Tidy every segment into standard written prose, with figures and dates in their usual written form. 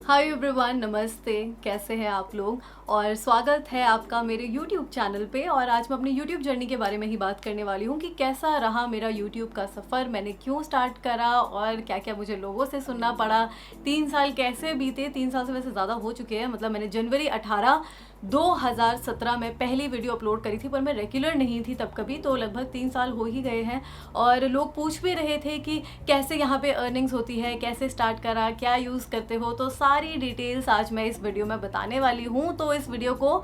Hi everyone, नमस्ते। कैसे हैं आप लोग? और स्वागत है आपका मेरे यूट्यूब चैनल पे। और आज मैं अपनी यूट्यूब जर्नी के बारे में ही बात करने वाली हूँ कि कैसा रहा मेरा यूट्यूब का सफ़र, मैंने क्यों स्टार्ट करा और क्या क्या मुझे लोगों से सुनना पड़ा, 3 साल कैसे बीते। 3 साल से वैसे ज़्यादा हो चुके हैं। मतलब मैंने जनवरी 18 2017 में पहली वीडियो अपलोड करी थी, पर मैं रेगुलर नहीं थी तब कभी, तो लगभग 3 साल हो ही गए हैं। और लोग पूछ भी रहे थे कि कैसे यहाँ पे अर्निंग्स होती है, कैसे स्टार्ट करा, क्या यूज़ करते हो। तो सारी डिटेल्स आज मैं इस वीडियो में बताने वाली हूँ, तो इस वीडियो को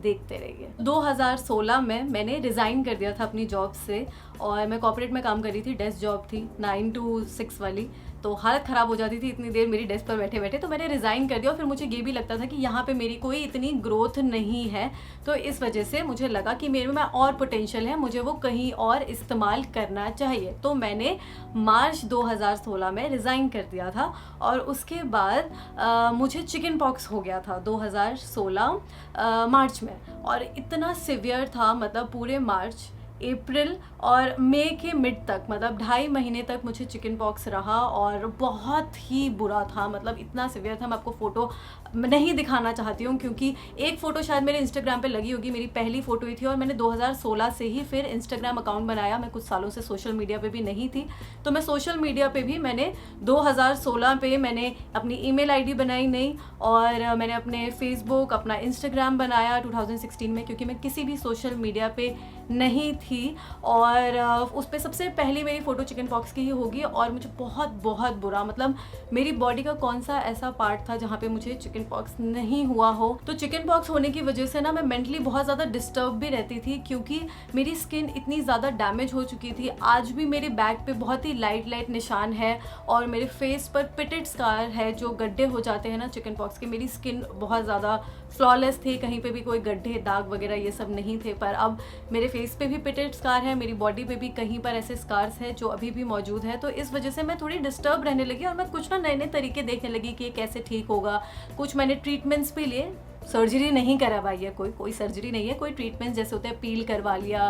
देखते रहिए। 2016 में मैंने रिज़ाइन कर दिया था अपनी जॉब से, और मैं कॉर्पोरेट में काम कर रही थी। डेस्क जॉब थी 9 to 6 वाली, तो हालत ख़राब हो जाती थी इतनी देर मेरी डेस्क पर बैठे बैठे। तो मैंने रिज़ाइन कर दिया। और फिर मुझे ये भी लगता था कि यहाँ पे मेरी कोई इतनी ग्रोथ नहीं है, तो इस वजह से मुझे लगा कि मेरे में और पोटेंशियल है, मुझे वो कहीं और इस्तेमाल करना चाहिए। तो मैंने मार्च 2016 में रिज़ाइन कर दिया था। और उसके बाद मुझे चिकन पॉक्स हो गया था 2016 मार्च में। और इतना सिवियर था, मतलब पूरे मार्च, अप्रैल और मई के मिड तक, मतलब 2.5 महीने तक मुझे चिकन पॉक्स रहा। और बहुत ही बुरा था, मतलब इतना सिवियर था। मैं आपको फ़ोटो नहीं दिखाना चाहती हूँ, क्योंकि एक फ़ोटो शायद मेरे इंस्टाग्राम पे लगी होगी, मेरी पहली फ़ोटो ही थी। और मैंने 2016 से ही फिर इंस्टाग्राम अकाउंट बनाया। मैं कुछ सालों से सोशल मीडिया पे भी नहीं थी, तो मैं सोशल मीडिया पे भी मैंने 2016 पे मैंने अपनी ईमेल आईडी बनाई नहीं। और मैंने अपने फेसबुक, अपना इंस्टाग्राम बनाया 2016 में, क्योंकि मैं किसी भी सोशल मीडिया पे नहीं थी। और उस पर सबसे पहली मेरी फ़ोटो चिकन पॉक्स की ही होगी। और मुझे बहुत बहुत बुरा, मतलब मेरी बॉडी का कौन सा ऐसा पार्ट था जहाँ पे मुझे चिकन पॉक्स नहीं हुआ हो। तो चिकन पॉक्स होने की वजह से ना मैं मेंटली बहुत ज़्यादा डिस्टर्ब भी रहती थी, क्योंकि मेरी स्किन इतनी ज़्यादा डैमेज हो चुकी थी। आज भी मेरे बैक पे बहुत ही लाइट लाइट निशान है, और मेरे फेस पर पिटेड स्कार है, जो गड्ढे हो जाते हैं ना चिकन पॉक्स के। मेरी स्किन बहुत ज़्यादा फ्लॉलेस थी, कहीं पे भी कोई गड्ढे, दाग वगैरह ये सब नहीं थे। पर अब मेरे फेस पे भी पिटेड स्कार है, मेरी बॉडी पे भी कहीं पर ऐसे स्कार्स हैं जो अभी भी मौजूद है। तो इस वजह से मैं थोड़ी डिस्टर्ब रहने लगी, और मैं कुछ ना नए नए तरीके देखने लगी कि ये कैसे ठीक होगा। कुछ मैंने ट्रीटमेंट्स भी लिए। सर्जरी नहीं करवाई है, कोई सर्जरी नहीं है, कोई ट्रीटमेंट्स जैसे होते हैं पील करवा लिया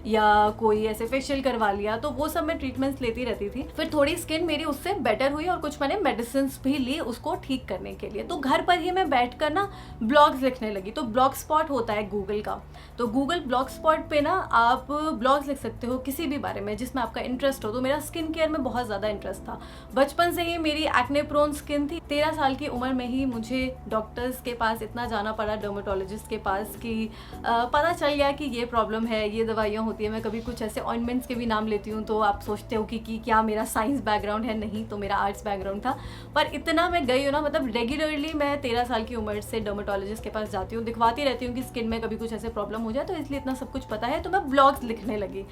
या कोई ऐसे फेशियल करवा लिया, तो वो सब मैं ट्रीटमेंट्स लेती रहती थी। फिर थोड़ी स्किन मेरी उससे बेटर हुई, और कुछ मैंने मेडिसिन भी ली उसको ठीक करने के लिए। तो घर पर ही मैं बैठ कर ना ब्लॉग्स लिखने लगी। तो ब्लॉग स्पॉट होता है गूगल का, तो गूगल ब्लॉग स्पॉट पे ना आप ब्लॉग्स लिख सकते हो किसी भी बारे में जिसमें आपका इंटरेस्ट हो। तो मेरा स्किन केयर में बहुत ज़्यादा इंटरेस्ट था। बचपन से ही मेरी एक्ने प्रोन स्किन थी। 13 साल की उम्र में ही मुझे डॉक्टर्स के पास इतना जाना पड़ा, डर्मेटोलॉजिस्ट के पास, कि पता चल गया कि ये प्रॉब्लम है, ये दवाइयाँ होती है। मैं कभी कुछ ऐसे ऑइंटमेंट्स के भी नाम लेती हूँ तो आप सोचते हो कि क्या मेरा साइंस बैकग्राउंड है। नहीं, तो मेरा आर्ट्स बैकग्राउंड था। पर इतना मैं गई हूँ ना, मतलब रेगुलरली मैं 13 साल की उम्र से डर्मेटोलॉजिस्ट के पास जाती हूँ, दिखवाती रहती हूँ कि स्किन में कभी कुछ ऐसे प्रॉब्लम हो जाए, तो इसलिए इतना सब कुछ पता है। तो मैं ब्लॉग्स लिखने लगी।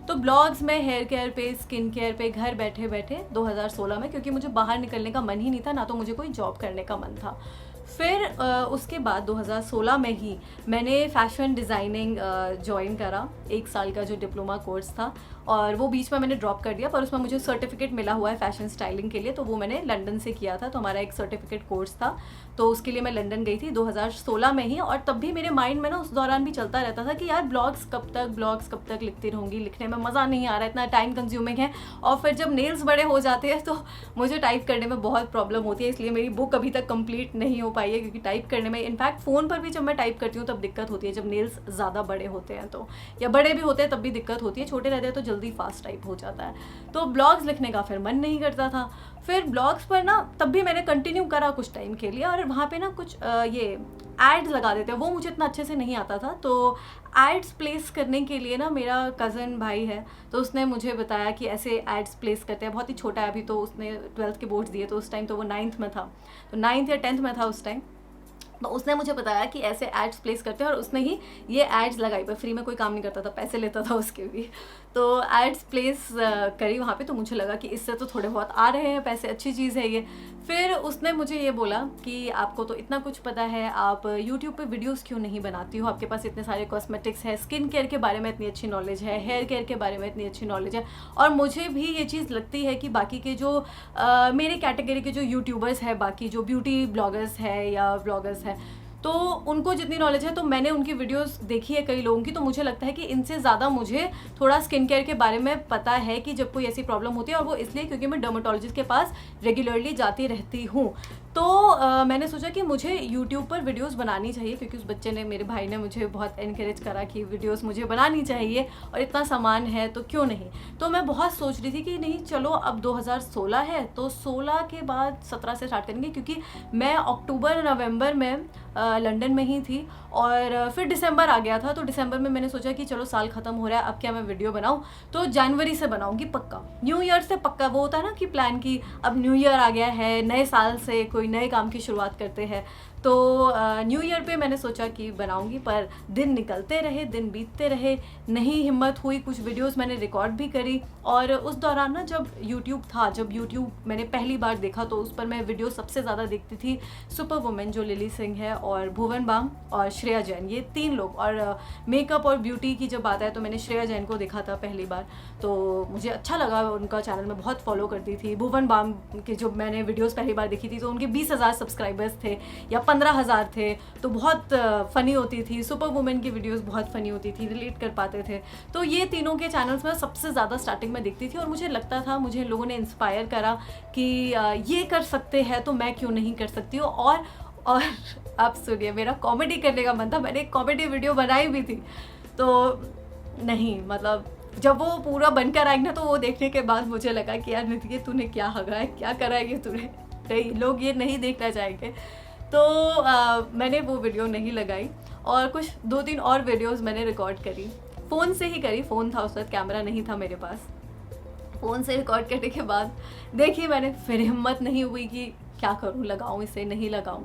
तो ब्लॉग्स में हेयर केयर पे, स्किन केयर पे, घर बैठे बैठे 2016 में, क्योंकि मुझे बाहर निकलने का मन ही नहीं था, ना तो मुझे कोई जॉब करने का मन था। फिर उसके बाद 2016 में ही मैंने फ़ैशन डिज़ाइनिंग ज्वाइन करा, 1 साल का जो डिप्लोमा कोर्स था। और वो बीच में मैंने ड्रॉप कर दिया, पर उसमें मुझे सर्टिफिकेट मिला हुआ है फ़ैशन स्टाइलिंग के लिए, तो वो मैंने लंदन से किया था। तो हमारा एक सर्टिफिकेट कोर्स था, तो उसके लिए मैं लंदन गई थी 2016 में ही। और तब भी मेरे माइंड में ना उस दौरान भी चलता रहता था कि यार ब्लॉग्स कब तक लिखती रहूँगी, लिखने में मज़ा नहीं आ रहा, इतना टाइम कंज्यूमिंग है। और फिर जब नेल्स बड़े हो जाते हैं तो मुझे टाइप करने में बहुत प्रॉब्लम होती है, इसलिए मेरी बुक अभी तक कंप्लीट नहीं हो पाई है, क्योंकि टाइप करने में, इनफैक्ट फ़ोन पर भी जब मैं टाइप करती हूँ तब दिक्कत होती है, जब नेल्स ज़्यादा बड़े होते हैं तो, या बड़े भी होते हैं तब भी दिक्कत होती है। छोटे रहते हैं तो जल्दी फास्ट टाइप हो जाता है। तो ब्लॉग्स लिखने का फिर मन नहीं करता था। फिर ब्लॉग्स पर ना तब भी मैंने कंटिन्यू करा कुछ टाइम के लिए, और वहाँ पे ना कुछ ये एड्स लगा देते हैं, वो मुझे इतना अच्छे से नहीं आता था। तो एड्स प्लेस करने के लिए ना मेरा कज़न भाई है, तो उसने मुझे बताया कि ऐसे एड्स प्लेस करते हैं। बहुत ही छोटा है अभी, तो उसने 12th के बोर्ड्स दिए, तो उस टाइम तो वो 9th में था, तो 9th या 10th में था उस टाइम। तो उसने मुझे बताया कि ऐसे एड्स प्लेस करते हैं, और उसने ही ये एड्स लगाई। पर फ्री में कोई काम नहीं करता था, पैसे लेता था उसके भी। तो एड्स प्लेस करी वहाँ पे, तो मुझे लगा कि इससे तो थोड़े बहुत आ रहे हैं पैसे, अच्छी चीज़ है ये। फिर उसने मुझे ये बोला कि आपको तो इतना कुछ पता है, आप यूट्यूब पे वीडियोस क्यों नहीं बनाती हो, आपके पास इतने सारे कॉस्मेटिक्स है, स्किन केयर के बारे में इतनी अच्छी नॉलेज है, हेयर केयर के बारे में इतनी अच्छी नॉलेज है। और मुझे भी ये चीज़ लगती है कि बाकी के जो मेरे कैटेगरी के जो यूट्यूबर्स हैं, बाकी जो ब्यूटी ब्लॉगर्स है या व्लॉगर्स है, तो उनको जितनी नॉलेज है, तो मैंने उनकी वीडियोस देखी है कई लोगों की, तो मुझे लगता है कि इनसे ज़्यादा मुझे थोड़ा स्किन केयर के बारे में पता है कि जब कोई ऐसी प्रॉब्लम होती है, और वो इसलिए क्योंकि मैं डर्मेटोलॉजिस्ट के पास रेगुलरली जाती रहती हूँ। तो मैंने सोचा कि मुझे यूट्यूब पर वीडियोस बनानी चाहिए, क्योंकि उस बच्चे ने, मेरे भाई ने मुझे बहुत एनकरेज करा कि वीडियोस मुझे बनानी चाहिए और इतना सामान है तो क्यों नहीं। तो मैं बहुत सोच रही थी कि नहीं चलो अब 2016 है तो 16 के बाद 17 से स्टार्ट करेंगे, क्योंकि मैं अक्टूबर नवंबर में लंदन में ही थी और फिर दिसंबर आ गया था। तो दिसंबर में मैंने सोचा कि चलो साल ख़त्म हो रहा है, अब क्या मैं वीडियो बनाऊं, तो जनवरी से बनाऊंगी पक्का, न्यू ईयर से पक्का। वो होता है ना कि प्लान की अब न्यू ईयर आ गया है, नए साल से कोई नए काम की शुरुआत करते हैं, तो न्यू ईयर पे मैंने सोचा कि बनाऊंगी। पर दिन निकलते रहे, दिन बीतते रहे, नहीं हिम्मत हुई। कुछ वीडियोस मैंने रिकॉर्ड भी करी, और उस दौरान ना जब यूट्यूब था, जब यूट्यूब मैंने पहली बार देखा, तो उस पर मैं वीडियो सबसे ज़्यादा देखती थी सुपर वुमेन, जो लिली सिंह है, और भुवन बाम और श्रेया जैन, ये 3 लोग। और मेकअप और ब्यूटी की जब बात है तो मैंने श्रेया जैन को देखा था पहली बार, तो मुझे अच्छा लगा उनका चैनल, मैं बहुत फॉलो करती थी। भुवन बाम के जब मैंने वीडियोज़ पहली बार देखी थी तो उनके 20,000 सब्सक्राइबर्स थे या 15,000 थे, तो बहुत फ़नी होती थी। सुपर वुमेन की वीडियोस बहुत फ़नी होती थी, रिलेट कर पाते थे। तो ये तीनों के चैनल्स में सबसे ज़्यादा स्टार्टिंग में देखती थी, और मुझे लगता था, मुझे लोगों ने इंस्पायर करा कि ये कर सकते हैं तो मैं क्यों नहीं कर सकती हूँ। और आप सुनिए, मेरा कॉमेडी करने का मन था, मैंने एक कॉमेडी वीडियो बनाई भी थी, तो नहीं मतलब जब वो पूरा बनकर आई ना, तो वो देखने के बाद मुझे लगा कि यार निधि तूने क्या हगा है, क्या करा है ये तूने, नहीं लोग ये नहीं देखना चाहेंगे। तो मैंने वो वीडियो नहीं लगाई, और कुछ 2-3 और वीडियोस मैंने रिकॉर्ड करी, फ़ोन से ही करी। फ़ोन था उस वक्त, कैमरा नहीं था मेरे पास। फ़ोन से रिकॉर्ड करने के बाद देखिए मैंने, फिर हिम्मत नहीं हुई कि क्या करूं, लगाऊं इसे, नहीं लगाऊं।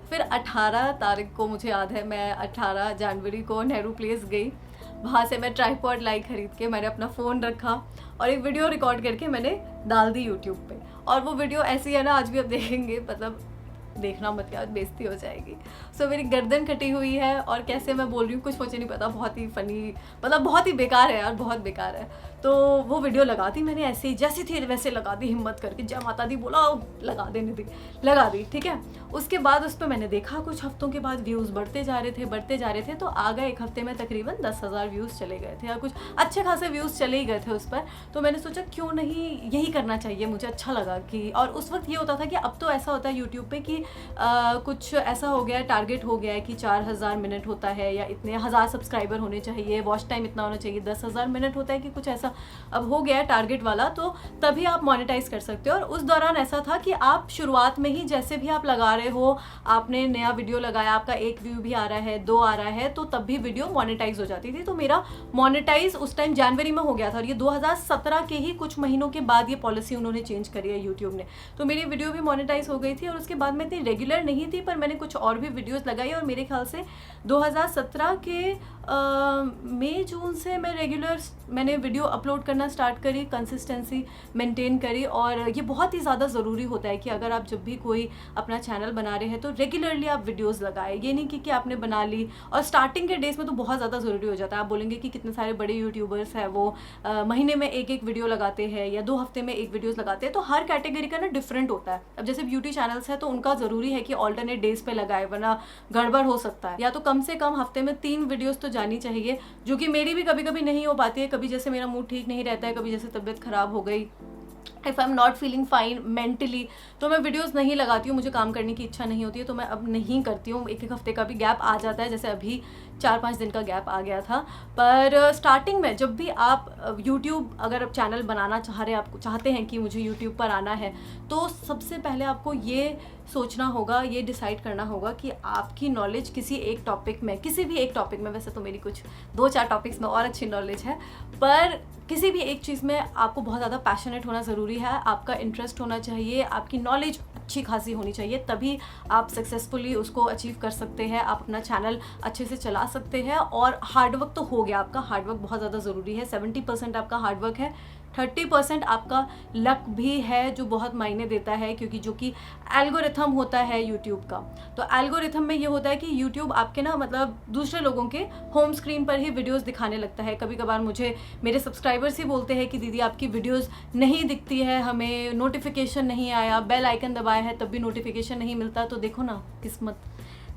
फिर 18 तारीख को मुझे याद है, मैं 18 जनवरी को नेहरू प्लेस गई। वहाँ से मैं ट्राइपॉड लाई खरीद के मैंने अपना फ़ोन रखा और एक वीडियो रिकॉर्ड करके मैंने डाल दी यूट्यूब पे। और वो वीडियो ऐसी है ना, आज भी आप देखेंगे, मतलब देखना मत यार, बेइज्जती हो जाएगी। सो मेरी गर्दन कटी हुई है, और कैसे मैं बोल रही हूँ कुछ मुझे नहीं पता, बहुत ही फ़नी, मतलब बहुत ही बेकार है यार, बहुत बेकार है। तो वो वीडियो लगा दी मैंने, ऐसे ही जैसी थी वैसे लगा दी, हिम्मत करके, जय माता दी बोला, लगा देने दी, लगा दी, ठीक है। उसके बाद उस पर मैंने देखा, कुछ हफ्तों के बाद व्यूज़ बढ़ते जा रहे थे, तो आ गए एक हफ्ते में तकरीबन 10,000 व्यूज़ चले गए थे, या कुछ अच्छे खासे व्यूज़ चले ही गए थे उस पर। तो मैंने सोचा क्यों नहीं यही करना चाहिए, मुझे अच्छा लगा कि, और उस वक्त ये होता था कि अब तो ऐसा होता है यूट्यूब पे कि कुछ ऐसा हो गया है, टारगेट हो गया है कि 4,000 मिनट होता है, या इतने 1,000 सब्सक्राइबर होने चाहिए, वॉच टाइम इतना होना चाहिए, 10,000 मिनट होता है कि कुछ ऐसा अब हो गया है टारगेट वाला, तो तभी आप मोनेटाइज कर सकते हो। और उस दौरान ऐसा था कि आप शुरुआत में ही जैसे भी आप लगा रहे हो, आपने नया वीडियो लगाया, आपका 1 व्यू भी आ रहा है, 2 आ रहा है, तो तब भी वीडियो मोनेटाइज हो जाती थी। तो मेरा मोनेटाइज उस टाइम जनवरी में हो गया था, और ये 2017 के ही कुछ महीनों के बाद ये पॉलिसी उन्होंने चेंज करी है यूट्यूब ने। तो मेरी वीडियो भी मोनेटाइज हो गई थी, और उसके बाद मैं इतनी रेगुलर नहीं थी, पर मैंने कुछ और भी वीडियोस लगाई, और मेरे ख्याल से 2017 के मई जून से मैं रेगुलर मैंने वीडियो अपलोड करना स्टार्ट करी, कंसिस्टेंसी मेंटेन करी। और ये बहुत ही ज़्यादा ज़रूरी होता है कि अगर आप जब भी कोई अपना चैनल बना रहे हैं तो रेगुलरली आप वीडियोस लगाएं। ये नहीं कि आपने बना ली, और स्टार्टिंग के डेज में तो बहुत ज़्यादा ज़रूरी हो जाता है। आप बोलेंगे कि कितने सारे बड़े यूट्यूबर्स हैं, वो महीने में एक वीडियो लगाते हैं या 2 हफ्ते में एक वीडियोज़ लगाते हैं, तो हर कैटेगरी का ना डिफरेंट होता है। अब जैसे ब्यूटी चैनल्स है तो उनका ज़रूरी है कि ऑल्टरनेट डेज पे लगाए, वरना गड़बड़ हो सकता है। या तो कम से कम हफ्ते में 3 वीडियोस तो जानी चाहिए, जो कि मेरी भी कभी कभी नहीं हो पाती है। कभी जैसे मेरा मूड ठीक नहीं रहता है, कभी जैसे तबीयत ख़राब हो गई, if I am not feeling fine mentally, तो मैं वीडियोस नहीं लगाती हूँ, मुझे काम करने की इच्छा नहीं होती है, तो मैं अब नहीं करती हूँ। 1-1 हफ्ते का भी गैप आ जाता है, जैसे अभी 4-5 दिन का गैप आ गया था। पर स्टार्टिंग में जब भी आप यूट्यूब, अगर आप चैनल बनाना चाह रहे हैं, आप चाहते हैं कि मुझे यूट्यूब पर आना है, तो सबसे पहले आपको ये सोचना होगा, ये डिसाइड करना होगा कि आपकी नॉलेज किसी एक टॉपिक में, किसी भी एक टॉपिक में, वैसे तो मेरी कुछ 2-4 टॉपिक्स में और अच्छी नॉलेज है, पर किसी भी एक चीज़ में आपको बहुत ज़्यादा पैशनेट होना ज़रूरी है, आपका इंटरेस्ट होना चाहिए, आपकी नॉलेज अच्छी खासी होनी चाहिए, तभी आप सक्सेसफुली उसको अचीव कर सकते हैं, आप अपना चैनल अच्छे से चला सकते हैं। और हार्डवर्क तो हो गया, आपका हार्डवर्क बहुत ज़्यादा ज़रूरी है। 70% आपका हार्डवर्क है, 30% आपका लक भी है, जो बहुत मायने देता है, क्योंकि जो कि एल्गोरिथम होता है यूट्यूब का। तो एल्गोरिथम में ये होता है कि यूट्यूब आपके ना, मतलब दूसरे लोगों के होम स्क्रीन पर ही वीडियोस दिखाने लगता है। कभी कभार मुझे मेरे सब्सक्राइबर्स ही बोलते हैं कि दीदी आपकी वीडियोस नहीं दिखती है, हमें नोटिफिकेशन नहीं आया, बेल आइकन दबाया है तब भी नोटिफिकेशन नहीं मिलता। तो देखो ना, किस्मत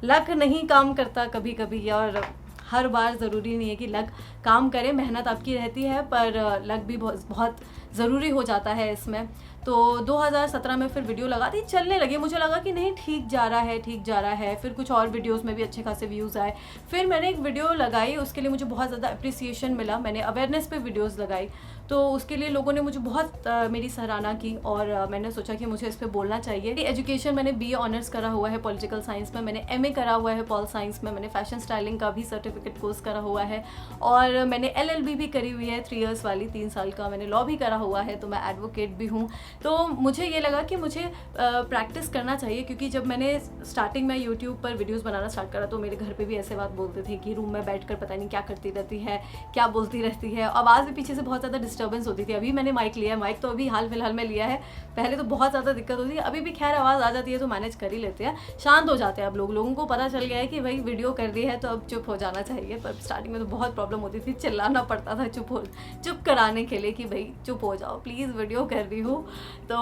लक नहीं काम करता कभी कभी, और हर बार ज़रूरी नहीं है कि लक काम करे, मेहनत आपकी रहती है पर लक भी बहुत बहुत ज़रूरी हो जाता है इसमें। तो 2017 में फिर वीडियो लगा दी, चलने लगी, मुझे लगा कि नहीं ठीक जा रहा है, ठीक जा रहा है। फिर कुछ और वीडियोस में भी अच्छे खासे व्यूज़ आए। फिर मैंने एक वीडियो लगाई, उसके लिए मुझे बहुत ज़्यादा अप्रिसिएशन मिला। मैंने अवेयरनेस पे वीडियोस लगाई, तो उसके लिए लोगों ने मुझे बहुत मेरी सराहना की, और मैंने सोचा कि मुझे इस पर बोलना चाहिए। एजुकेशन मैंने BA ऑनर्स करा हुआ है पॉलिटिकल साइंस में, मैंने MA करा हुआ है पॉल साइंस में, मैंने फैशन स्टाइलिंग का भी सर्टिफिकेट कोर्स करा हुआ है, और मैंने LLB भी करी हुई है 3 इयर्स वाली, 3 साल का। मैंने लॉ भी करा हुआ है, तो मैं एडवोकेट भी हूँ। तो मुझे ये लगा कि मुझे प्रैक्टिस करना चाहिए, क्योंकि जब मैंने स्टार्टिंग में यूट्यूब पर वीडियोस बनाना स्टार्ट करा तो मेरे घर पे भी ऐसे बात बोलते थे कि रूम में बैठकर पता नहीं क्या करती रहती है, क्या बोलती रहती है। आवाज़ भी पीछे से बहुत ज़्यादा डिस्टर्बेंस होती थी। अभी मैंने माइक लिया है, माइक तो अभी हाल फिलहाल में लिया है, पहले तो बहुत ज़्यादा दिक्कत होती है। अभी भी खैर आवाज़ आ जाती है तो मैनेज कर ही लेते हैं, शांत हो जाते हैं अब लोगों को पता चल गया है कि भाई वीडियो कर दी है तो अब चुप हो जाना चाहिए। पर स्टार्टिंग में तो बहुत प्रॉब्लम होती थी, चिल्लाना पड़ता था चुप कराने के लिए कि भाई चुप हो जाओ प्लीज़, वीडियो कर रही हूँ। तो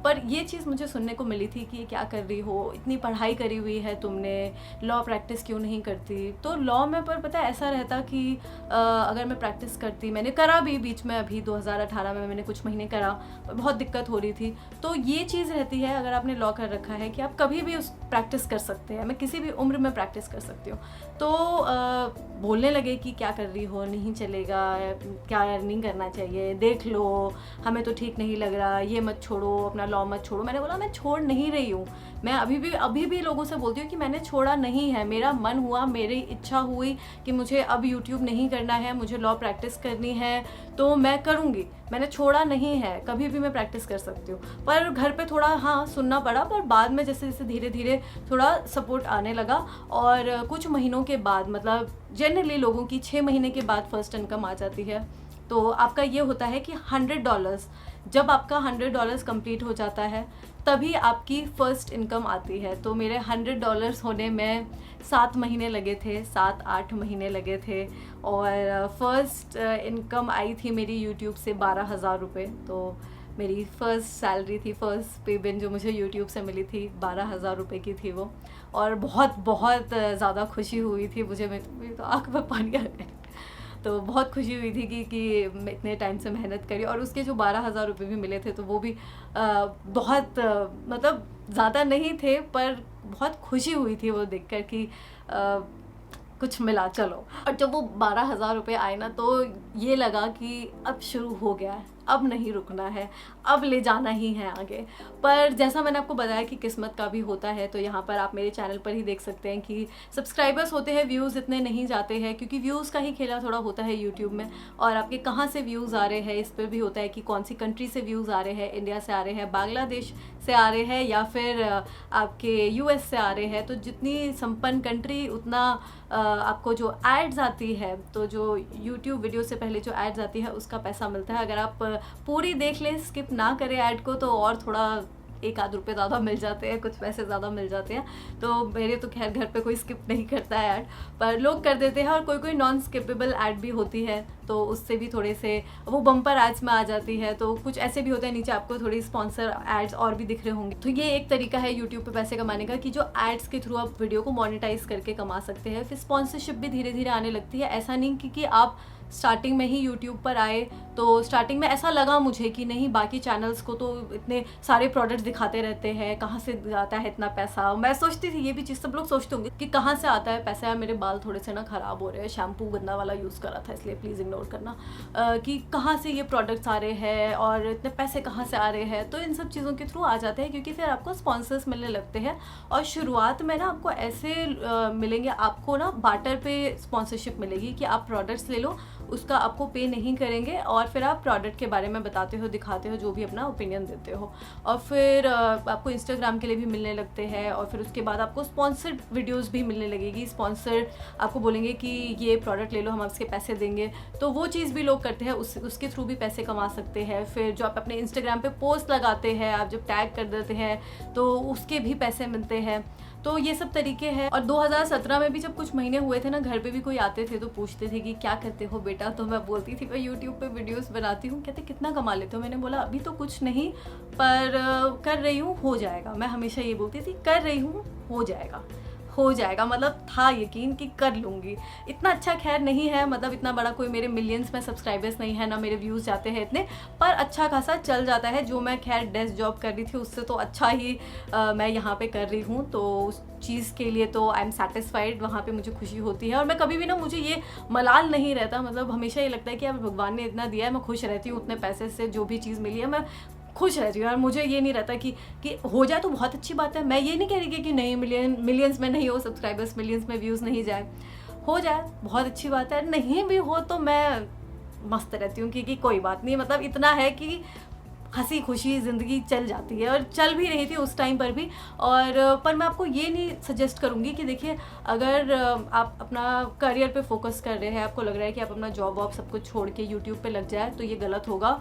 पर ये चीज़ मुझे सुनने को मिली थी कि क्या कर रही हो, इतनी पढ़ाई करी हुई है तुमने, लॉ प्रैक्टिस क्यों नहीं करती। तो लॉ में पर पता है ऐसा रहता कि अगर मैं प्रैक्टिस करती, मैंने करा भी बीच में, अभी 2018 में मैंने कुछ महीने करा, बहुत दिक्कत हो रही थी। तो ये चीज़ रहती है, अगर आपने लॉ कर रखा है कि आप कभी भी उस प्रैक्टिस कर सकते हैं, मैं किसी भी उम्र में प्रैक्टिस कर सकती हूँ। तो बोलने लगे कि क्या कर रही हो, नहीं चलेगा, क्या अर्निंग करना चाहिए, देख लो, हमें तो ठीक नहीं लग रहा, ये मत छोड़ो, अपना लॉ मत छोड़ो। मैंने बोला मैं छोड़ नहीं रही हूँ, मैं अभी भी लोगों से बोलती हूँ कि मैंने छोड़ा नहीं है। मेरा मन हुआ, मेरी इच्छा हुई कि मुझे अब यूट्यूब नहीं करना है, मुझे लॉ प्रैक्टिस करनी है तो मैं करूँगी, मैंने छोड़ा नहीं है, कभी भी मैं प्रैक्टिस कर सकती हूँ। पर घर पे थोड़ा हाँ सुनना पड़ा, पर बाद में जैसे जैसे धीरे धीरे थोड़ा सपोर्ट आने लगा, और कुछ महीनों के बाद, मतलब जनरली लोगों की 6 महीने के बाद फर्स्ट इनकम आ जाती है। तो आपका ये होता है कि $100, जब आपका $100 कंप्लीट हो जाता है तभी आपकी फ़र्स्ट इनकम आती है। तो मेरे $100 होने में 7 महीने लगे थे, 7-8 महीने लगे थे, और फर्स्ट इनकम आई थी मेरी यूट्यूब से 12,000 रुपये। तो मेरी फ़र्स्ट सैलरी थी, फ़र्स्ट पेमेंट जो मुझे यूट्यूब से मिली थी 12,000 रुपये की थी वो, और बहुत बहुत ज़्यादा खुशी हुई थी मुझे, मेरी तो आँख में पानी आ गया। तो बहुत खुशी हुई थी कि मैं इतने टाइम से मेहनत करी, और उसके जो 12,000 रुपये भी मिले थे तो वो भी बहुत मतलब ज़्यादा नहीं थे, पर बहुत खुशी हुई थी वो देखकर कि कुछ मिला चलो। और जब वो 12,000 रुपये आए ना, तो ये लगा कि अब शुरू हो गया है, अब नहीं रुकना है, अब ले जाना ही है आगे। पर जैसा मैंने आपको बताया कि किस्मत का भी होता है, तो यहाँ पर आप मेरे चैनल पर ही देख सकते हैं कि सब्सक्राइबर्स होते हैं, व्यूज़ इतने नहीं जाते हैं, क्योंकि व्यूज़ का ही खेला थोड़ा होता है यूट्यूब में। और आपके कहाँ से व्यूज़ आ रहे हैं इस पर भी होता है कि कौन सी कंट्री से व्यूज़ आ रहे हैं, इंडिया से आ रहे हैं, बांग्लादेश से आ रहे हैं, या फिर आपके US से आ रहे हैं। तो जितनी संपन्न कंट्री उतना आपको जो एड्स आती है, तो जो यूट्यूब वीडियो से पहले जो एड्स आती है उसका पैसा मिलता है। अगर आप पूरी देख लें, स्किप ना करें ऐड को, तो और थोड़ा 1-8 रुपये ज़्यादा मिल जाते हैं, कुछ पैसे ज़्यादा मिल जाते हैं। तो मेरे तो खैर घर पे कोई स्किप नहीं करता है ऐड, पर लोग कर देते हैं, और कोई नॉन स्किपेबल ऐड भी होती है, तो उससे भी थोड़े से वो बम्पर एड्स में आ जाती है। तो कुछ ऐसे भी होते हैं, नीचे आपको थोड़ी स्पॉन्सर एड्स और भी दिख रहे होंगे। तो ये एक तरीका है यूट्यूब पे पैसे कमाने का, कि जो एड्स के थ्रू आप वीडियो को मोनेटाइज करके कमा सकते हैं। फिर स्पॉन्सरशिप भी धीरे धीरे आने लगती है। ऐसा नहीं कि आप स्टार्टिंग में ही यूट्यूब पर आए, तो स्टार्टिंग में ऐसा लगा मुझे कि नहीं, बाकी चैनल्स को तो इतने सारे प्रोडक्ट्स दिखाते रहते हैं, कहाँ से आता है इतना पैसा। मैं सोचती थी, ये भी चीज़ सब लोग सोचते होंगे कि कहाँ से आता है पैसा। यार मेरे बाल थोड़े से ना ख़राब हो रहे हैं, शैम्पू गंदा वाला यूज़ करा था, इसलिए प्लीज़ इग्नोर करना, कि कहाँ से ये प्रोडक्ट्स आ रहे हैं और इतने पैसे कहाँ से आ रहे हैं। तो इन सब चीज़ों के थ्रू आ जाते हैं, क्योंकि फिर आपको स्पॉन्सर्स मिलने लगते हैं। और शुरुआत में ना आपको ऐसे मिलेंगे, आपको ना बार्टर पे स्पॉन्सरशिप मिलेगी कि आप प्रोडक्ट्स ले लो, उसका आपको पे नहीं करेंगे, और फिर आप प्रोडक्ट के बारे में बताते हो, दिखाते हो, जो भी अपना ओपिनियन देते हो। और फिर आपको इंस्टाग्राम के लिए भी मिलने लगते हैं, और फिर उसके बाद आपको स्पॉन्सर्ड वीडियोस भी मिलने लगेगी। स्पॉन्सर्ड आपको बोलेंगे कि ये प्रोडक्ट ले लो, हम आपके पैसे देंगे, तो वो चीज़ भी लोग करते हैं, उसके थ्रू भी पैसे कमा सकते हैं। फिर जो आप अपने इंस्टाग्राम पे पोस्ट लगाते हैं, आप जब टैग कर देते हैं, तो उसके भी पैसे मिलते हैं। तो ये सब तरीके हैं। और 2017 में भी जब कुछ महीने हुए थे ना, घर पे भी कोई आते थे तो पूछते थे कि क्या करते हो बेटा, तो मैं बोलती थी मैं यूट्यूब पे वीडियोस बनाती हूँ। कहते कितना कमा लेते हो? मैंने बोला अभी तो कुछ नहीं, पर कर रही हूँ, हो जाएगा। मैं हमेशा ये बोलती थी, कर रही हूँ, हो जाएगा, हो जाएगा, मतलब था यकीन कि कर लूँगी। इतना अच्छा खैर नहीं है, मतलब इतना बड़ा कोई मेरे मिलियंस में सब्सक्राइबर्स नहीं है, ना मेरे व्यूज़ जाते हैं इतने, पर अच्छा खासा चल जाता है। जो मैं खैर डेस्क जॉब कर रही थी उससे तो अच्छा ही मैं यहाँ पे कर रही हूँ, तो उस चीज़ के लिए तो आई एम सेटिस्फाइड, वहाँ पे मुझे खुशी होती है। और मैं कभी भी ना, मुझे ये मलाल नहीं रहता, मतलब हमेशा ये लगता है कि यार भगवान ने इतना दिया है, मैं खुश रहती हूँ उतने पैसे से, जो भी चीज़ मिली है मैं खुश रहती हूँ। और मुझे ये नहीं रहता कि हो जाए तो बहुत अच्छी बात है। मैं ये नहीं कह रही कि नहीं, मिलियंस में नहीं हो सब्सक्राइबर्स, मिलियंस में व्यूज़ नहीं जाए, हो जाए बहुत अच्छी बात है, नहीं भी हो तो मैं मस्त रहती हूँ, क्योंकि कोई बात नहीं, मतलब इतना है कि हंसी खुशी ज़िंदगी चल जाती है, और चल भी रही थी उस टाइम पर भी। और पर मैं आपको ये नहीं सजेस्ट करूँगी कि देखिए, अगर आप अपना करियर पे फोकस कर रहे हैं, आपको लग रहा है कि आप अपना जॉब वॉब सब कुछ छोड़ के यूट्यूब पे लग जाए, तो ये गलत होगा।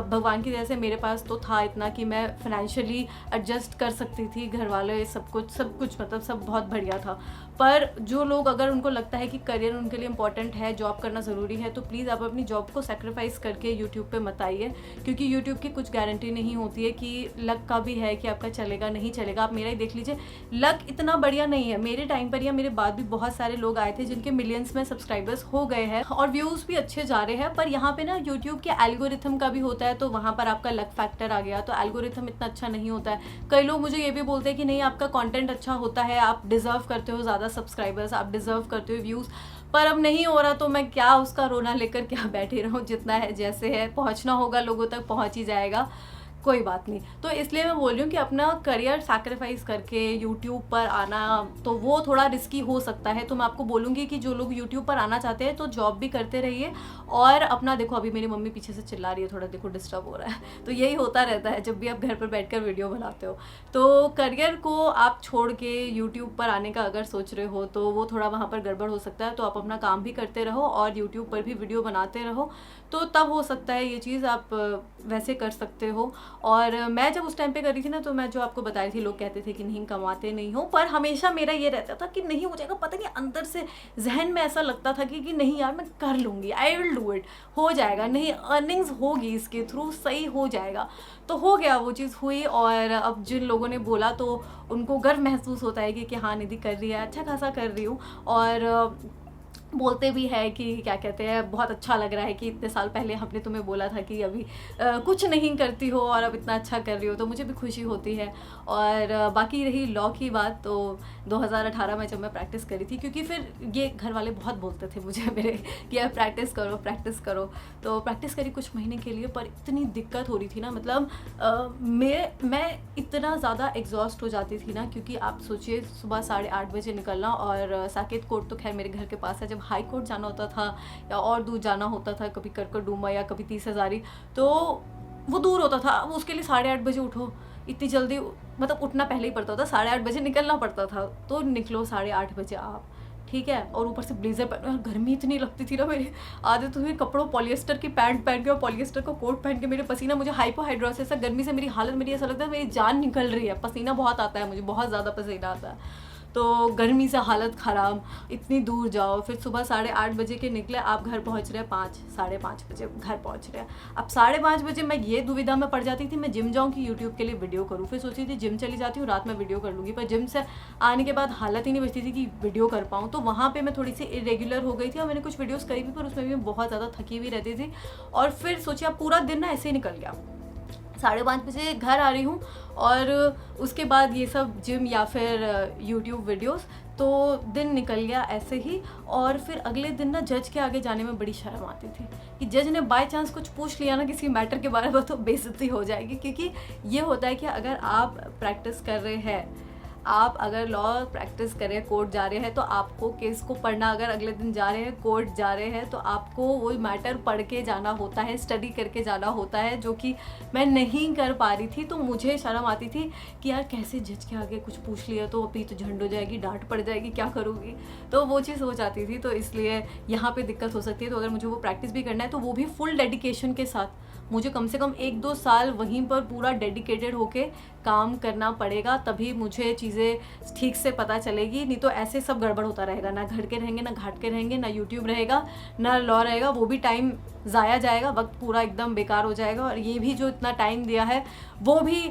भगवान की दया से मेरे पास तो था इतना कि मैं फाइनेंशियली एडजस्ट कर सकती थी, घर वाले सब कुछ मतलब सब बहुत बढ़िया था। पर जो लोग, अगर उनको लगता है कि करियर उनके लिए इंपॉर्टेंट है, जॉब करना ज़रूरी है, तो प्लीज़ आप अपनी जॉब को सेक्रीफाइस करके यूट्यूब पे मत आइए, क्योंकि यूट्यूब की कुछ गारंटी नहीं होती है कि लक का भी है कि आपका चलेगा नहीं चलेगा। आप मेरा ही देख लीजिए, लक इतना बढ़िया नहीं है। मेरे टाइम पर या मेरे बाद भी बहुत सारे लोग आए थे जिनके मिलियंस में सब्सक्राइबर्स हो गए हैं और व्यूज़ भी अच्छे जा रहे हैं, पर यहाँ पे ना यूट्यूब के एल्गोरिथम का भी होता है, तो वहाँ पर आपका लक फैक्टर आ गया, तो एल्गोरिथम इतना अच्छा नहीं होता है। कई लोग मुझे ये भी बोलते हैं कि नहीं, आपका कॉन्टेंट अच्छा होता है, आप डिज़र्व करते हो ज़्यादा सब्सक्राइबर्स, आप डिज़र्व करते हो व्यूज़, पर अब नहीं हो रहा, तो मैं क्या उसका रोना लेकर क्या बैठी रहूं। जितना है जैसे है, पहुंचना होगा लोगों तक, पहुंच ही जाएगा, कोई बात नहीं। तो इसलिए मैं बोल रही हूँ कि अपना करियर सैक्रिफाइस करके यूट्यूब पर आना, तो वो थोड़ा रिस्की हो सकता है। तो मैं आपको बोलूँगी कि जो लोग यूट्यूब पर आना चाहते हैं तो जॉब भी करते रहिए, और अपना देखो, अभी मेरी मम्मी पीछे से चिल्ला रही है, थोड़ा देखो डिस्टर्ब हो रहा है, तो यही होता रहता है जब भी आप घर पर बैठकर वीडियो बनाते हो। तो करियर को आप छोड़ के यूट्यूब पर आने का अगर सोच रहे हो, तो वो थोड़ा वहाँ पर गड़बड़ हो सकता है। तो आप अपना काम भी करते रहो और यूट्यूब पर भी वीडियो बनाते रहो, तो तब हो सकता है ये चीज़ आप वैसे कर सकते हो। और मैं जब उस टाइम पे कर रही थी ना, तो मैं जो आपको बता रही थी, लोग कहते थे कि नहीं कमाते नहीं हो, पर हमेशा मेरा ये रहता था कि नहीं हो जाएगा, पता नहीं अंदर से जहन में ऐसा लगता था कि नहीं यार, मैं कर लूँगी, आई विल डू इट, हो जाएगा, नहीं अर्निंग्स होगी इसके थ्रू, सही हो जाएगा। तो हो गया, वो चीज़ हुई। और अब जिन लोगों ने बोला तो उनको गर्व महसूस होता है कि हाँ निधि कर रही है, अच्छा खासा कर रही हूँ। और बोलते भी है कि क्या कहते हैं, बहुत अच्छा लग रहा है कि इतने साल पहले हमने तुम्हें बोला था कि अभी कुछ नहीं करती हो और अब इतना अच्छा कर रही हो, तो मुझे भी खुशी होती है। और बाकी रही लॉ की बात, तो 2018 में जब मैं प्रैक्टिस करी थी, क्योंकि फिर ये घर वाले बहुत बोलते थे मुझे मेरे कि यार प्रैक्टिस करो, तो प्रैक्टिस करी कुछ महीने के लिए, पर इतनी दिक्कत हो रही थी ना, मतलब मैं इतना ज़्यादा एग्जॉस्ट हो जाती थी ना, क्योंकि आप सोचिए सुबह 8:30 बजे निकलना, और साकेत कोर्ट तो खैर मेरे घर के पास है, जब हाई कोर्ट जाना होता था या और दूर जाना होता था, कभी करकरडूमा या कभी 30 हज़ारी, तो वो दूर होता था। अब उसके लिए 8:30 बजे उठो, इतनी जल्दी, मतलब उठना पहले ही पड़ता था, 8:30 बजे निकलना पड़ता था, तो निकलो 8:30 बजे आप, ठीक है। और ऊपर से ब्लेजर पहन, गर्मी इतनी लगती थी ना, मेरी आदत हुई कपड़ों, पॉलिएस्टर की पैंट पहन के और पॉलिएस्टर का कोट पहन के, मेरे पसीना, मुझे हाइपोहाइड्रोसिस है, गर्मी से मेरी हालत, मेरी ऐसा लगता है मेरी जान निकल रही है, पसीना बहुत आता है मुझे, बहुत ज़्यादा पसीना आता है, तो गर्मी से हालत ख़राब, इतनी दूर जाओ, फिर सुबह 8:30 बजे के निकले, आप घर पहुंच रहे हैं 5-5:30 बजे घर पहुंच रहे हैं। अब 5:30 बजे मैं ये दुविधा में पड़ जाती थी, मैं जिम जाऊं कि यूट्यूब के लिए वीडियो करूं, फिर सोचती थी जिम चली जाती हूँ, रात में वीडियो कर लूँगी, पर जिम से आने के बाद हालत ही नहीं बचती थी कि वीडियो कर पाऊँ, तो वहाँ पर मैं थोड़ी सी इरेगुलर हो गई थी, और मैंने कुछ वीडियोज़ करी भी, पर उसमें भी मैं बहुत ज़्यादा थकी हुई रहती थी। और फिर सोचिए, अब पूरा दिन ना ऐसे ही निकल गया, 5:30 बजे घर आ रही हूँ, और उसके बाद ये सब जिम या फिर यूट्यूब वीडियोस, तो दिन निकल गया ऐसे ही। और फिर अगले दिन ना जज के आगे जाने में बड़ी शर्म आती थी कि जज ने बाय चांस कुछ पूछ लिया ना किसी मैटर के बारे में, तो बेइज्जती हो जाएगी। क्योंकि ये होता है कि अगर आप प्रैक्टिस कर रहे हैं, आप अगर लॉ प्रैक्टिस कर रहे हैं, कोर्ट जा रहे हैं, तो आपको केस को पढ़ना, अगर अगले दिन जा रहे हैं कोर्ट जा रहे हैं, तो आपको वो मैटर पढ़ के जाना होता है, स्टडी करके जाना होता है, जो कि मैं नहीं कर पा रही थी। तो मुझे शर्म आती थी कि यार कैसे जज के आगे कुछ पूछ लिया तो अभी तो झंड हो जाएगी, डांट पड़ जाएगी, क्या करूँगी, तो वो चीज़ हो जाती थी। तो इसलिए यहाँ पे दिक्कत हो सकती है। तो अगर मुझे वो प्रैक्टिस भी करना है, तो वो भी फुल डेडिकेशन के साथ, मुझे कम से कम 1-2 साल वहीं पर पूरा डेडिकेटेड होके काम करना पड़ेगा, तभी मुझे चीज़ें ठीक से पता चलेगी। नहीं तो ऐसे सब गड़बड़ होता रहेगा, ना घर के रहेंगे, ना घाट के रहेंगे, ना यूट्यूब रहेगा, ना लॉ रहेगा, वो भी टाइम ज़ाया जाएगा, वक्त पूरा एकदम बेकार हो जाएगा, और ये भी जो इतना टाइम दिया है वो भी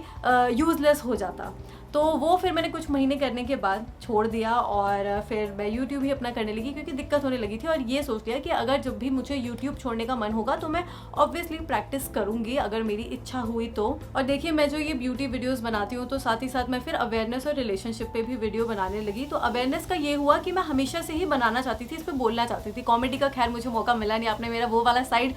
यूज़लेस हो जाता। तो वो फिर मैंने कुछ महीने करने के बाद छोड़ दिया और फिर मैं यूट्यूब ही अपना करने लगी, क्योंकि दिक्कत होने लगी थी। और ये सोच लिया कि अगर जब भी मुझे यूट्यूब छोड़ने का मन होगा तो मैं ऑब्वियसली प्रैक्टिस करूँगी, अगर मेरी इच्छा हुई तो। और देखिए, मैं जो ये ब्यूटी वीडियोज़ बनाती हूँ तो साथ ही साथ मैं फिर अवेयरनेस और रिलेशनशिप पे भी वीडियो बनाने लगी। तो अवेयरनेस का ये हुआ कि मैं हमेशा से ही बनाना चाहती थी, इस पर बोलना चाहती थी। कॉमेडी का खैर मुझे मौका मिला नहीं, आपने मेरा वो वाला साइड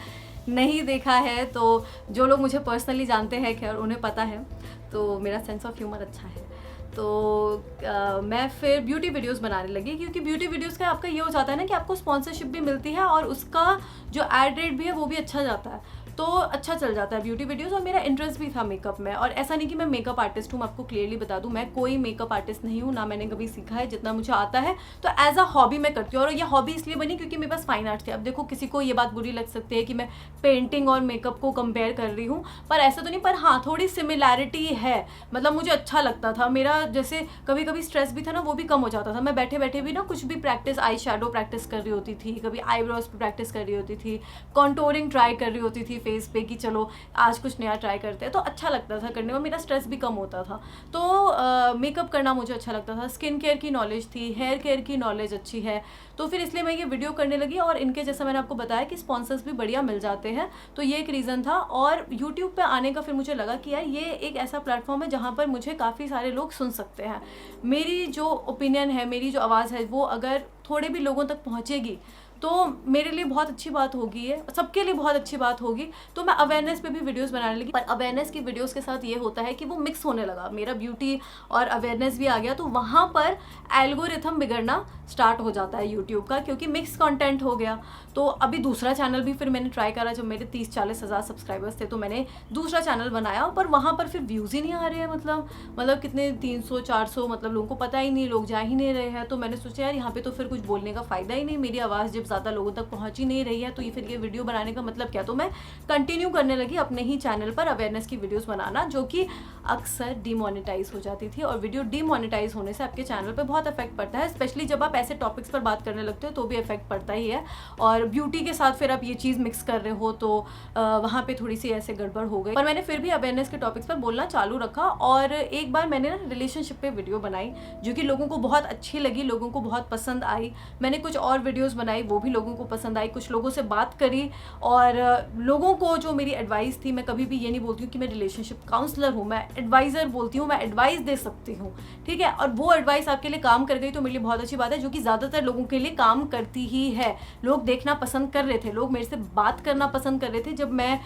नहीं देखा है, तो जो लोग मुझे पर्सनली जानते हैं खैर उन्हें पता है, तो मेरा सेंस ऑफ ह्यूमर अच्छा है। तो मैं फिर ब्यूटी वीडियोस बनाने लगी, क्योंकि ब्यूटी वीडियोस का आपका ये हो जाता है ना कि आपको स्पॉन्सरशिप भी मिलती है और उसका जो एड रेट भी है वो भी अच्छा जाता है, तो अच्छा चल जाता है ब्यूटी वीडियोस। और मेरा इंटरेस्ट भी था मेकअप में, और ऐसा नहीं कि मैं मेकअप आर्टिस्ट हूँ, मैं आपको क्लियरली बता दूँ, मैं कोई मेकअप आर्टिस्ट नहीं हूँ, ना मैंने कभी सीखा है। जितना मुझे आता है तो एज अ हॉबी मैं करती हूँ। और ये हॉबी इसलिए बनी क्योंकि मेरे पास फाइन आर्ट्स थे। अब देखो, किसी को ये बात बुरी लग सकती है कि मैं पेंटिंग और मेकअप को कंपेयर कर रही हूँ, पर ऐसा तो नहीं, पर हाँ थोड़ी सिमिलैरिटी है। मतलब मुझे अच्छा लगता था, मेरा जैसे कभी कभी स्ट्रेस भी था ना, वो भी कम हो जाता था। मैं बैठे बैठे भी ना कुछ भी प्रैक्टिस, आई शैडो प्रैक्टिस कर रही होती थी, कभी आईब्रोज पे प्रैक्टिस कर रही होती थी, कॉन्टोरिंग ट्राई कर रही होती थी फेस पे कि चलो आज कुछ नया ट्राई करते हैं। तो अच्छा लगता था करने में, मेरा स्ट्रेस भी कम होता था। तो मेकअप करना मुझे अच्छा लगता था, स्किन केयर की नॉलेज थी, हेयर केयर की नॉलेज अच्छी है, तो फिर इसलिए मैं ये वीडियो करने लगी। और इनके जैसा मैंने आपको बताया कि स्पॉन्सर्स भी बढ़िया मिल जाते हैं, तो ये एक रीज़न था। और यूट्यूब पे आने का फिर मुझे लगा कि यार ये एक ऐसा प्लेटफॉर्म है जहाँ पर मुझे काफ़ी सारे लोग सुन सकते हैं। मेरी जो ओपिनियन है, मेरी जो आवाज़ है, वो अगर थोड़े भी लोगों तक पहुँचेगी तो मेरे लिए बहुत अच्छी बात होगी, है सबके लिए बहुत अच्छी बात होगी। तो मैं अवेयरनेस पे भी वीडियोस बनाने लगी, पर अवेयरनेस की वीडियोस के साथ ये होता है कि वो मिक्स होने लगा, मेरा ब्यूटी और अवेयरनेस भी आ गया, तो वहाँ पर एल्गोरिथम बिगड़ना स्टार्ट हो जाता है यूट्यूब का, क्योंकि मिक्स कंटेंट हो गया। तो अभी दूसरा चैनल भी फिर मैंने ट्राई करा, जब मेरे 30-40 हज़ार सब्सक्राइबर्स थे तो मैंने दूसरा चैनल बनाया, पर वहाँ पर फिर व्यूज़ ही नहीं आ रहे हैं। मतलब कितने 300-400, मतलब लोगों को पता ही नहीं, लोग जा ही नहीं रहे हैं। तो मैंने सोचा यार यहाँ पे तो फिर कुछ बोलने का फ़ायदा ही नहीं, मेरी आवाज़ जब ज़्यादा लोगों तक पहुँच ही नहीं रही है तो ये फिर ये वीडियो बनाने का मतलब क्या। तो मैं कंटिन्यू करने लगी अपने ही चैनल पर अवेयरनेस की वीडियोस बनाना, जो कि अक्सर डिमोनेटाइज हो जाती थी। और वीडियो डिमोनेटाइज होने से आपके चैनल पर बहुत इफेक्ट पड़ता है, स्पेशली जब आप ऐसे टॉपिक्स पर बात करने लगते हो तो भी इफेक्ट पड़ता ही है। और ब्यूटी के साथ फिर आप ये चीज़ मिक्स कर रहे हो तो वहाँ पे थोड़ी सी ऐसे गड़बड़ हो गई। पर मैंने फिर भी अवेयरनेस के टॉपिक्स पर बोलना चालू रखा। और एक बार मैंने ना रिलेशनशिप पे वीडियो बनाई, जो कि लोगों को बहुत अच्छी लगी, लोगों को बहुत पसंद आई। मैंने कुछ और वीडियोस बनाई, वो भी लोगों को पसंद आई। कुछ लोगों से बात करी और लोगों को जो मेरी एडवाइस थी, मैं कभी भी ये नहीं बोलती हूँ कि मैं रिलेशनशिप काउंसलर हूँ, मैं एडवाइज़र बोलती हूँ, मैं एडवाइस दे सकती हूँ, ठीक है। और वो एडवाइस आपके लिए काम कर गई तो मेरे लिए बहुत अच्छी बात है, जो कि ज़्यादातर लोगों के लिए काम करती ही है। लोग देखना पसंद कर रहे थे, लोग मेरे से बात करना पसंद कर रहे थे। जब मैं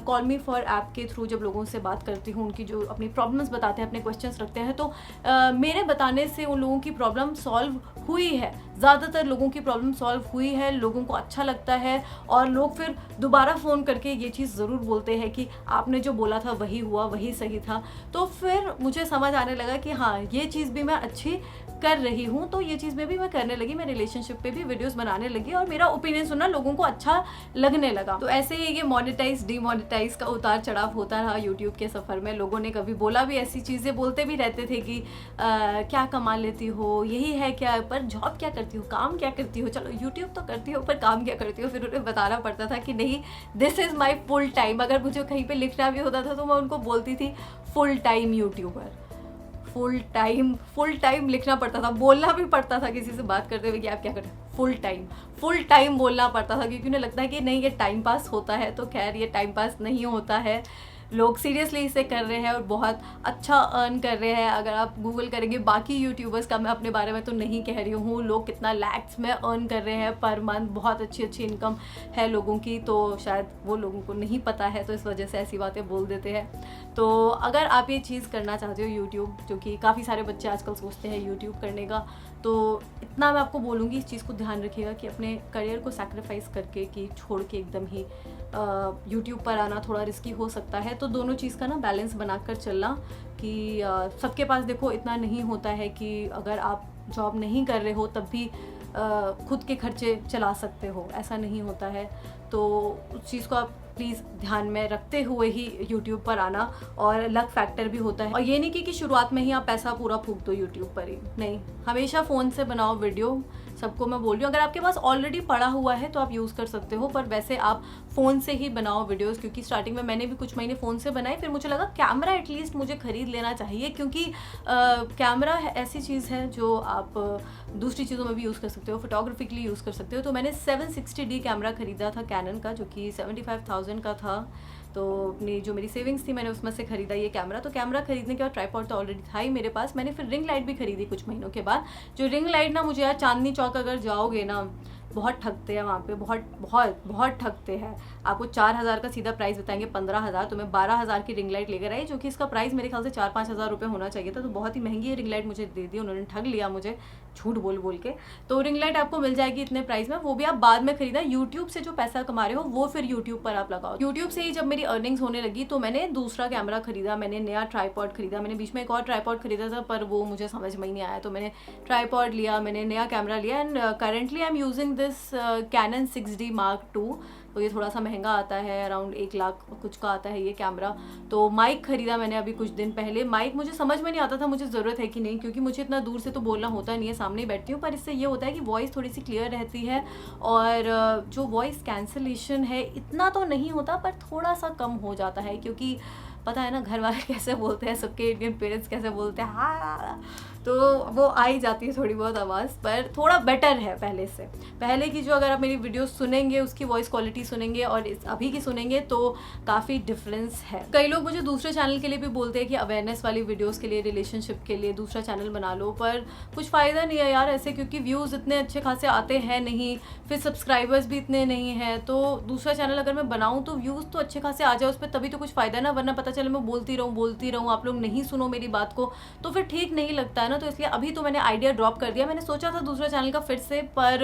कॉल मी फॉर ऐप के थ्रू जब लोगों से बात करती हूँ, उनकी जो अपनी प्रॉब्लम्स बताते हैं, अपने क्वेश्चंस रखते हैं, तो मेरे बताने से उन लोगों की प्रॉब्लम सॉल्व हुई है। ज़्यादातर लोगों की प्रॉब्लम सॉल्व हुई है, लोगों को अच्छा लगता है। और लोग फिर दोबारा फ़ोन करके ये चीज़ ज़रूर बोलते हैं कि आपने जो बोला था वही हुआ, वही सही था। तो फिर मुझे समझ आने लगा कि हाँ, ये चीज़ भी मैं अच्छी कर रही हूँ, तो ये चीज़ में भी मैं करने लगी। मैं रिलेशनशिप पे भी वीडियोस बनाने लगी और मेरा ओपिनियन सुनना लोगों को अच्छा लगने लगा। तो ऐसे ही ये मोनेटाइज डिमोनेटाइज का उतार चढ़ाव होता रहा यूट्यूब के सफ़र में। लोगों ने कभी बोला भी, ऐसी चीज़ें बोलते भी रहते थे कि क्या कमा लेती हो, यही है क्या, पर जॉब क्या करती हो, काम क्या करती हो। चलो यूट्यूब तो करती हो, पर काम क्या करती हो। फिर उन्हें बताना पड़ता था कि नहीं, this is my full time. अगर मुझे कहीं पर लिखना भी होता था तो मैं उनको बोलती थी full time YouTuber. Full time लिखना पड़ता था, बोलना भी पड़ता था किसी से बात करते हुए कि आप क्या करते हैं, फुल टाइम बोलना पड़ता था, क्योंकि उन्हें लगता है कि नहीं ये टाइम पास होता है। तो खैर ये टाइम पास नहीं होता है, लोग सीरियसली इसे कर रहे हैं और बहुत अच्छा अर्न कर रहे हैं। अगर आप गूगल करेंगे बाकी यूट्यूबर्स का, मैं अपने बारे में तो नहीं कह रही हूँ, लोग कितना लैक्स में अर्न कर रहे हैं पर मंथ, बहुत अच्छी इनकम है लोगों की। तो शायद वो लोगों को नहीं पता है, तो इस वजह से ऐसी बातें बोल देते हैं। तो अगर आप ये चीज़ करना चाहते हो यूट्यूब, जो कि काफ़ी सारे बच्चे आजकल सोचते हैं यूट्यूब करने का, तो इतना मैं आपको बोलूँगी, इस चीज़ को ध्यान रखिएगा कि अपने करियर को सैक्रिफाइस करके, कि छोड़ के एकदम ही यूट्यूब पर आना थोड़ा रिस्की हो सकता है। तो दोनों चीज़ का ना बैलेंस बनाकर चलना, कि सबके पास देखो इतना नहीं होता है कि अगर आप जॉब नहीं कर रहे हो तब भी खुद के खर्चे चला सकते हो, ऐसा नहीं होता है। तो उस चीज़ को आप प्लीज़ ध्यान में रखते हुए ही यूट्यूब पर आना। और लक फैक्टर भी होता है, और ये नहीं कि शुरुआत में ही आप पैसा पूरा फूंक दो यूट्यूब पर ही, नहीं, हमेशा फ़ोन से बनाओ वीडियो। सबको मैं बोल रही हूँ, अगर आपके पास ऑलरेडी पड़ा हुआ है तो आप यूज़ कर सकते हो, पर वैसे आप फ़ोन से ही बनाओ वीडियोस। क्योंकि स्टार्टिंग में मैंने भी कुछ महीने फ़ोन से बनाए, फिर मुझे लगा कैमरा एटलीस्ट मुझे ख़रीद लेना चाहिए, क्योंकि कैमरा ऐसी चीज़ है जो आप दूसरी चीज़ों में भी यूज़ कर सकते हो, फोटोग्राफी के लिए यूज़ कर सकते हो। तो मैंने 760D कैमरा ख़रीदा था कैनन का, जो कि 75,000 का था। तो अपनी जो मेरी सेविंग्स थी मैंने उसमें से ख़रीदा ये कैमरा। तो कैमरा खरीदने के बाद ट्राइपॉड तो ऑलरेडी था ही मेरे पास। मैंने फिर रिंग लाइट भी खरीदी कुछ महीनों के बाद। जो रिंग लाइट ना, मुझे यार चांदनी चौक अगर जाओगे ना, बहुत ठगते हैं वहाँ पे, बहुत बहुत बहुत ठगते हैं। आपको 4,000 का सीधा प्राइस बताएंगे 15,000। तो मैं 12,000 की रिंग लाइट लेकर आई, जो कि इसका प्राइस मेरे ख्याल से 4-5 हज़ार रुपये होना चाहिए था। तो बहुत ही महंगी रिंग लाइट मुझे दे दी उन्होंने, ठग लिया मुझे झूठ बोल बोल के। तो रिंग लाइट आपको मिल जाएगी इतने प्राइस में, वो भी आप बाद में खरीदा। यूट्यूब से जो पैसा कमा रहे हो वो फिर यूट्यूब पर आप लगाओ। यूट्यूब से ही जब मेरी अर्निंग्स होने लगी तो मैंने दूसरा कैमरा खरीदा, मैंने नया ट्राईपॉड खरीदा। मैंने बीच में एक और ट्राईपॉड खरीदा था, पर वो मुझे समझ में ही नहीं आया, तो मैंने ट्राईपॉड लिया, मैंने नया कैमरा लिया। And currently I am using this Canon 6D Mark II। तो ये थोड़ा सा महंगा आता है, अराउंड 1 लाख कुछ का आता है ये कैमरा। तो माइक ख़रीदा मैंने अभी कुछ दिन पहले। माइक मुझे समझ में नहीं आता था मुझे ज़रूरत है कि नहीं, क्योंकि मुझे इतना दूर से तो बोलना होता नहीं है, सामने ही बैठती हूँ। पर इससे ये होता है कि वॉइस थोड़ी सी क्लियर रहती है, और जो वॉइस कैंसलेशन है इतना तो नहीं होता, पर थोड़ा सा कम हो जाता है। क्योंकि पता है ना घर वाले कैसे बोलते हैं, सबके इंडियन पेरेंट्स कैसे बोलते हैं, हाँ, तो वो आ ही जाती है थोड़ी बहुत आवाज़। पर थोड़ा बेटर है पहले से। पहले की जो अगर आप मेरी वीडियो सुनेंगे, उसकी वॉइस क्वालिटी सुनेंगे और अभी की सुनेंगे तो काफ़ी डिफरेंस है। कई लोग मुझे दूसरे चैनल के लिए भी बोलते हैं कि अवेयरनेस वाली वीडियोज़ के लिए, रिलेशनशिप के लिए दूसरा चैनल बना लो, पर कुछ फ़ायदा नहीं है यार ऐसे, क्योंकि व्यूज़ इतने अच्छे खासे आते हैं नहीं, फिर सब्सक्राइबर्स भी इतने नहीं हैं। तो दूसरा चैनल अगर मैं बनाऊँ तो व्यूज़ तो अच्छे खासे आ जाए उस पर, तभी तो कुछ फ़ायदा ना, वरना पता चले मैं बोलती रहूँ, आप लोग नहीं सुनो मेरी बात को, तो फिर ठीक नहीं लगता है ना। तो इसलिए अभी तो मैंने आइडिया ड्रॉप कर दिया। मैंने सोचा था दूसरा चैनल का फिर से, पर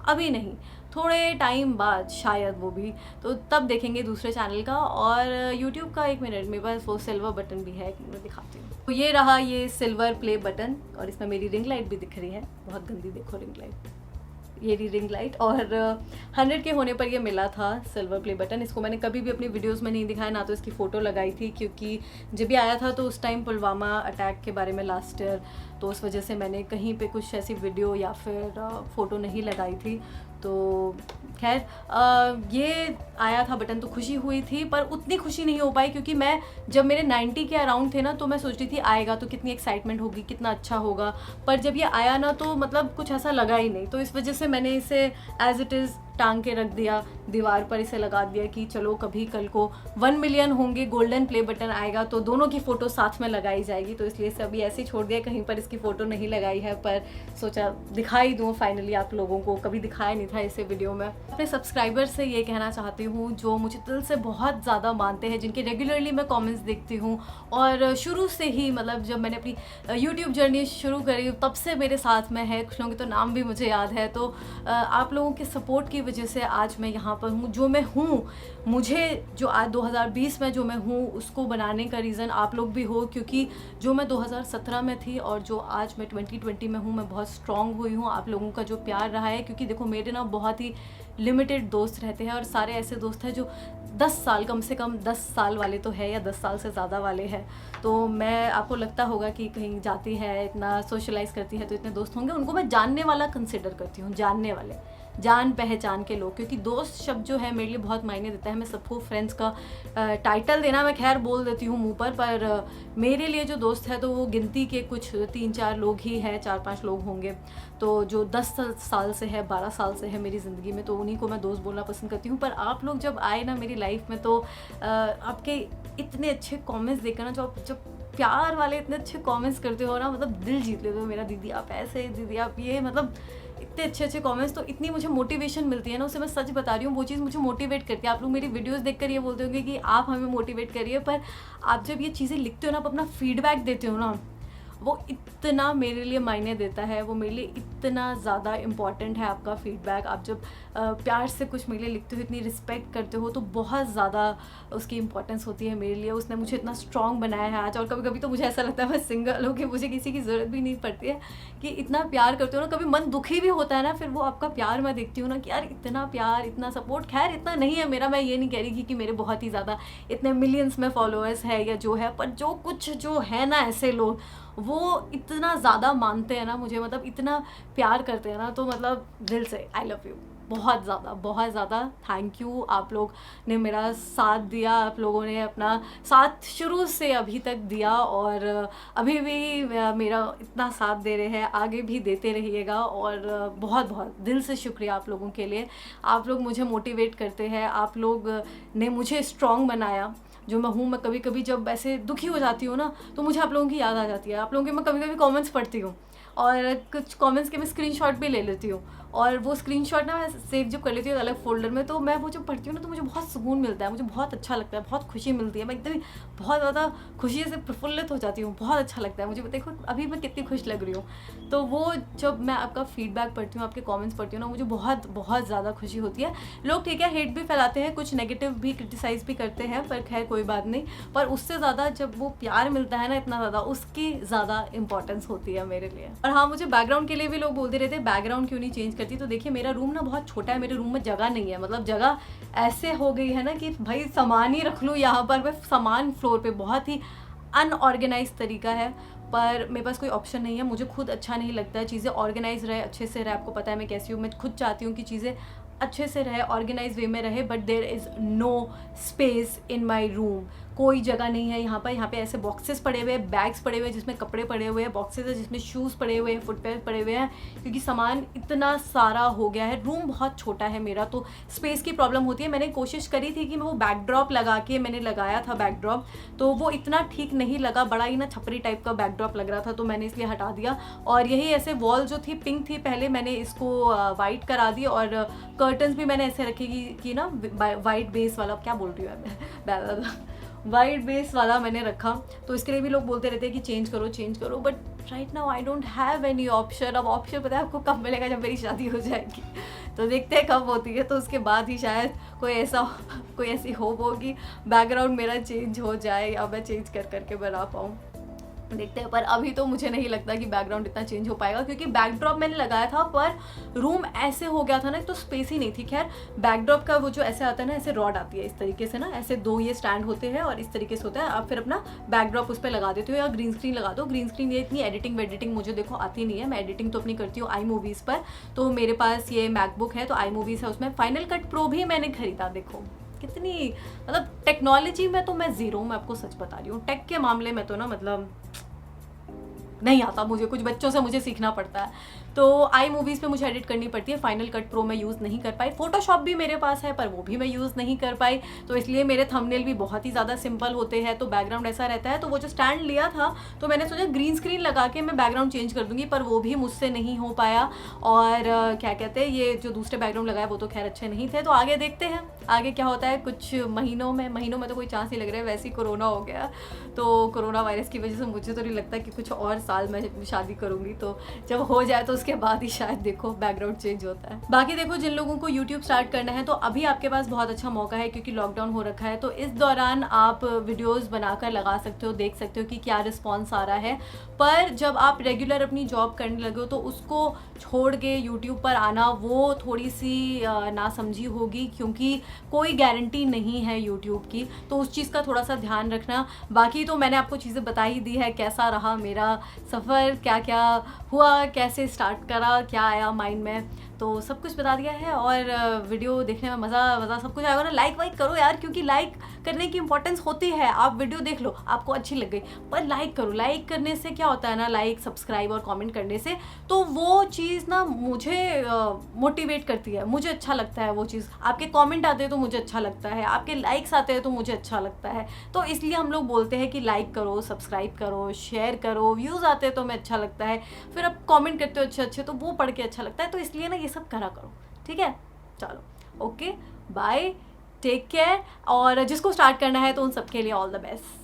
अभी नहीं, थोड़े टाइम बाद शायद वो भी, तो तब देखेंगे दूसरे चैनल का। और यूट्यूब का 1 मिनट मेरे पास वो सिल्वर बटन भी है, मैं दिखाती हूँ। तो ये रहा ये सिल्वर प्ले बटन, और इसमें मेरी रिंग लाइट भी दिख रही है, बहुत गंदी देखो रिंग लाइट, ये रिंग लाइट। और 100 के होने पर ये मिला था सिल्वर प्ले बटन। इसको मैंने कभी भी अपनी वीडियोस में नहीं दिखाया, ना तो इसकी फ़ोटो लगाई थी, क्योंकि जब भी आया था तो उस टाइम पुलवामा अटैक के बारे में लास्ट ईयर, तो उस वजह से मैंने कहीं पे कुछ ऐसी वीडियो या फिर फ़ोटो नहीं लगाई थी। तो खैर ये आया था बटन, तो खुशी हुई थी, पर उतनी खुशी नहीं हो पाई, क्योंकि मैं जब मेरे 90 के अराउंड थे ना, तो मैं सोच रही थी आएगा तो कितनी एक्साइटमेंट होगी, कितना अच्छा होगा। पर जब ये आया ना, तो मतलब कुछ ऐसा लगा ही नहीं। तो इस वजह से मैंने इसे एज इट इज़ टांग के रख दिया, दीवार पर इसे लगा दिया कि चलो कभी कल को 1 मिलियन होंगे, गोल्डन प्ले बटन आएगा तो दोनों की फ़ोटो साथ में लगाई जाएगी। तो इसलिए इसे अभी ऐसे ही छोड़ दिया, कहीं पर इसकी फ़ोटो नहीं लगाई है, पर सोचा दिखाई दूँ फाइनली आप लोगों को, कभी दिखाया नहीं था इसे वीडियो में। अपने सब्सक्राइबर्स से ये कहना चाहती हूँ जो मुझे दिल से बहुत ज़्यादा मानते हैं, जिनके रेगुलरली मैं कॉमेंट्स देखती हूँ, और शुरू से ही मतलब जब मैंने अपनी यूट्यूब जर्नी शुरू करी तब से मेरे साथ में है, कुछ लोगों के तो नाम भी मुझे याद है। तो आप लोगों के सपोर्ट की वजह से आज मैं यहाँ पर हूँ, जो मैं हूँ। मुझे जो आज 2020 में जो मैं हूँ उसको बनाने का रीज़न आप लोग भी हो, क्योंकि जो मैं 2017 में थी और जो आज मैं 2020 में हूँ, मैं बहुत स्ट्रॉन्ग हुई हूँ। आप लोगों का जो प्यार रहा है, क्योंकि देखो मेरे ना बहुत ही लिमिटेड दोस्त रहते हैं, और सारे ऐसे दोस्त हैं जो 10 साल, कम से कम 10 साल वाले तो है, या 10 साल से ज़्यादा वाले हैं। तो मैं, आपको लगता होगा कि कहीं जाती है, इतना सोशलाइज़ करती है तो इतने दोस्त होंगे, उनको मैं जानने वाला कंसिडर करती हूँ, जानने वाले, जान पहचान के लोग, क्योंकि दोस्त शब्द जो है मेरे लिए बहुत मायने देता है। मैं सबको फ्रेंड्स का टाइटल देना मैं खैर बोल देती हूँ मुंह पर मेरे लिए जो दोस्त है तो वो गिनती के कुछ 3-4 लोग ही हैं, 4-5 लोग होंगे। तो जो 10 साल से है, 12 साल से है मेरी ज़िंदगी में, तो उन्हीं को मैं दोस्त बोलना पसंद करती हूँ। पर आप लोग जब आए ना मेरी लाइफ में, तो आपके इतने अच्छे कॉमेंट्स देखकर ना, जब प्यार वाले इतने अच्छे कमेंट्स करते हो ना, मतलब दिल जीत लेते हो मेरा। दीदी आप ऐसे, दीदी आप ये, मतलब इतने अच्छे अच्छे कमेंट्स, तो इतनी मुझे मोटिवेशन मिलती है ना, उसे मैं सच बता रही हूँ, वो चीज़ मुझे मोटिवेट करती है। आप लोग मेरी वीडियोस देखकर ये बोलते होंगे कि आप हमें मोटिवेट करिए, पर आप जब ये चीज़ें लिखते हो ना, आप अपना फीडबैक देते हो ना, वो इतना मेरे लिए मायने देता है, वो मेरे लिए इतना ज़्यादा इम्पॉर्टेंट है आपका फीडबैक। आप जब प्यार से कुछ मेरे लिए लिखते हो, इतनी रिस्पेक्ट करते हो, तो बहुत ज़्यादा उसकी इंपॉर्टेंस होती है मेरे लिए। उसने मुझे इतना स्ट्रॉन्ग बनाया है आज, और कभी कभी तो मुझे ऐसा लगता है मैं सिंगल हो के मुझे किसी की ज़रूरत भी नहीं पड़ती है, कि इतना प्यार करते हो ना। कभी मन दुखी भी होता है ना, फिर वो आपका प्यार मैं देखती हूँ ना कि यार इतना प्यार, इतना सपोर्ट। खैर इतना नहीं है मेरा, मैं ये नहीं कह रही कि मेरे बहुत ही ज़्यादा इतने मिलियंस में फॉलोअर्स है या जो है, पर जो कुछ जो है ना ऐसे लोग, वो इतना ज़्यादा मानते हैं ना मुझे, मतलब इतना प्यार करते हैं ना, तो मतलब दिल से आई लव यू, बहुत ज़्यादा थैंक यू। आप लोग ने मेरा साथ दिया, आप लोगों ने अपना साथ शुरू से अभी तक दिया, और अभी भी मेरा इतना साथ दे रहे हैं, आगे भी देते रहिएगा। और बहुत बहुत दिल से शुक्रिया आप लोगों के लिए। आप लोग मुझे मोटिवेट करते हैं, आप लोग ने मुझे स्ट्रॉन्ग बनाया जो मैं हूँ। मैं कभी कभी जब ऐसे दुखी हो जाती हूँ ना, तो मुझे आप लोगों की याद आ जाती है। आप लोगों के मैं कभी कभी कमेंट्स पढ़ती हूँ, और कुछ कमेंट्स के मैं स्क्रीनशॉट भी ले लेती हूँ, और वो स्क्रीनशॉट ना मैं सेव जब कर लेती हूँ अलग फोल्डर में, तो मैं वो जब पढ़ती हूँ ना, तो मुझे बहुत सुकून मिलता है, मुझे बहुत अच्छा लगता है, बहुत खुशी मिलती है। मैं एकदम बहुत ज़्यादा खुशी से प्रफुल्लित हो जाती हूँ, बहुत अच्छा लगता है मुझे। देखो अभी मैं कितनी खुश लग रही हूँ। तो वो जब मैं आपका फीडबैक पढ़ती हूँ, आपके कमेंट्स पढ़ती हूँ ना, मुझे बहुत बहुत ज़्यादा खुशी होती है। लोग ठीक है हेट भी फैलाते हैं, कुछ नेगेटिव भी क्रिटिसाइज़ भी करते हैं, पर खैर कोई बात नहीं। पर उससे ज़्यादा जब वो प्यार मिलता है ना इतना ज़्यादा, उसकी ज़्यादा इंपॉर्टेंस होती है मेरे लिए। और हाँ, मुझे बैकग्राउंड के लिए भी लोग बोलते रहते हैं बैकग्राउंड क्यों नहीं चेंज करती। तो देखिए मेरा रूम ना बहुत छोटा है, मेरे रूम में जगह नहीं है, मतलब जगह ऐसे हो गई है ना कि भाई सामान ही रख लूँ यहाँ पर। मैं सामान फ्लोर पे, बहुत ही अनऑर्गेनाइज तरीका है, पर मेरे पास कोई ऑप्शन नहीं है। मुझे खुद अच्छा नहीं लगता है चीज़ें ऑर्गेनाइज रहे, अच्छे से रहे। आपको पता है मैं कैसी हूँ, मैं खुद चाहती हूँ कि चीज़ें अच्छे से रहे, ऑर्गेनाइज वे में रहे, but there is no space in my room. कोई जगह नहीं है यहाँ पर। यहाँ पे ऐसे बॉक्सेस पड़े हुए हैं, बैग्स पड़े हुए हैं जिसमें कपड़े पड़े हुए हैं, बॉक्सेस है जिसमें शूज़ पड़े हुए हैं, फुटवेयर पड़े हुए हैं, क्योंकि सामान इतना सारा हो गया है। रूम बहुत छोटा है मेरा, तो स्पेस की प्रॉब्लम होती है। मैंने कोशिश करी थी कि मैं वो बैकड्रॉप लगा के, मैंने लगाया था बैकड्रॉप, तो वो इतना ठीक नहीं लगा, बड़ा ही ना छपरी टाइप का बैकड्रॉप लग रहा था, तो मैंने इसलिए हटा दिया। और यही ऐसे वॉल जो थी पिंक थी पहले, मैंने इसको वाइट करा दी, और कर्टन्स भी मैंने ऐसे रखे कि ना वाइट बेस वाला, क्या बोल रही हूँ वाइट बेस वाला मैंने रखा। तो इसके लिए भी लोग बोलते रहते हैं कि चेंज करो, but right now I don't have any option. अब ऑप्शन पता है आपको कब मिलेगा, जब मेरी शादी हो जाएगी, तो देखते हैं कब होती है, तो उसके बाद ही शायद कोई ऐसी होप होगी बैकग्राउंड मेरा चेंज हो जाए, या मैं चेंज करके बना पाऊँ, देखते हैं। पर अभी तो मुझे नहीं लगता कि बैकग्राउंड इतना चेंज हो पाएगा, क्योंकि बैकड्रॉप मैंने लगाया था, पर रूम ऐसे हो गया था ना, तो स्पेस ही नहीं थी। खैर बैकड्रॉप का वो जो ऐसे आता है ना, ऐसे रॉड आती है इस तरीके से ना, ऐसे दो ये स्टैंड होते हैं और इस तरीके से होता है। आप फिर अपना बैकड्रॉप उस पर लगा देते हो, या ग्रीन स्क्रीन लगा दो। ग्रीन स्क्रीन ये इतनी एडिटिंग मुझे देखो आती नहीं है। मैं एडिटिंग तो अपनी करती हूँ आई मूवीज़ पर, तो मेरे पास ये मैकबुक है, तो आई मूवीज़ है, उसमें फाइनल कट प्रो भी मैंने खरीदा। देखो कितनी, मतलब टेक्नोलॉजी में तो मैं ज़ीरो हूँ, मैं आपको सच बता रही हूँ। टेक के मामले में तो ना मतलब नहीं आता मुझे, कुछ बच्चों से मुझे सीखना पड़ता है। तो आई मूवीज़ पे मुझे एडिट करनी पड़ती है। फाइनल कट प्रो मैं यूज़ नहीं कर पाई। फोटोशॉप भी मेरे पास है, पर वो भी मैं यूज़ नहीं कर पाई, तो इसलिए मेरे थंबनेल भी बहुत ही ज़्यादा सिंपल होते हैं, तो बैकग्राउंड ऐसा रहता है। तो वो जो स्टैंड लिया था, तो मैंने सोचा ग्रीन स्क्रीन लगा के मैं बैकग्राउंड चेंज कर दूँगी, पर वो भी मुझसे नहीं हो पाया। और क्या कहते हैं, ये जो दूसरे बैकग्राउंड लगाए वो तो खैर अच्छे नहीं थे। तो आगे देखते हैं आगे क्या होता है। कुछ महीनों में तो कोई चांस नहीं लग रहा है, वैसे ही कोरोना हो गया, तो कोरोना वायरस की वजह से मुझे तो नहीं लगता कि कुछ और साल मैं शादी करूँगी। तो जब हो जाए तो उसके बाद ही शायद देखो बैकग्राउंड चेंज होता है। बाकी देखो, जिन लोगों को यूट्यूब स्टार्ट करना है, तो अभी आपके पास बहुत अच्छा मौका है, क्योंकि लॉकडाउन हो रखा है। तो इस दौरान आप वीडियोस बनाकर लगा सकते हो, देख सकते हो कि क्या रिस्पॉन्स आ रहा है। पर जब आप रेगुलर अपनी जॉब करने लगे हो, तो उसको छोड़ के यूट्यूब पर आना वो थोड़ी सी नासमझी होगी, क्योंकि कोई गारंटी नहीं है यूट्यूब की, तो उस चीज़ का थोड़ा सा ध्यान रखना। बाकी तो मैंने आपको चीज़ें बता ही दी है, कैसा रहा मेरा सफ़र, क्या क्या हुआ, कैसे स्टार्ट करा, क्या आया माइंड में, तो सब कुछ बता दिया है। और वीडियो देखने में मज़ा सब कुछ आएगा ना। लाइक वाइक करो यार, क्योंकि लाइक करने की इंपॉर्टेंस होती है। आप वीडियो देख लो, आपको अच्छी लग गई, पर लाइक करो। लाइक करने से क्या होता है ना, लाइक सब्सक्राइब और कमेंट करने से, तो वो चीज़ ना मुझे मोटिवेट करती है, मुझे अच्छा लगता है वो चीज़। आपके कमेंट आते हैं तो मुझे अच्छा लगता है, आपके लाइक्स आते हैं तो मुझे अच्छा लगता है। तो इसलिए हम लोग बोलते हैं कि लाइक करो, सब्सक्राइब करो, शेयर करो। व्यूज़ आते हैं तो हमें अच्छा लगता है, फिर आप कमेंट करते हो अच्छे, तो वो पढ़ के अच्छा लगता है। तो इसलिए ना ये सब करा करो, ठीक है। चलो ओके, बाय, टेक केयर। और जिसको स्टार्ट करना है तो उन सबके लिए ऑल द बेस्ट।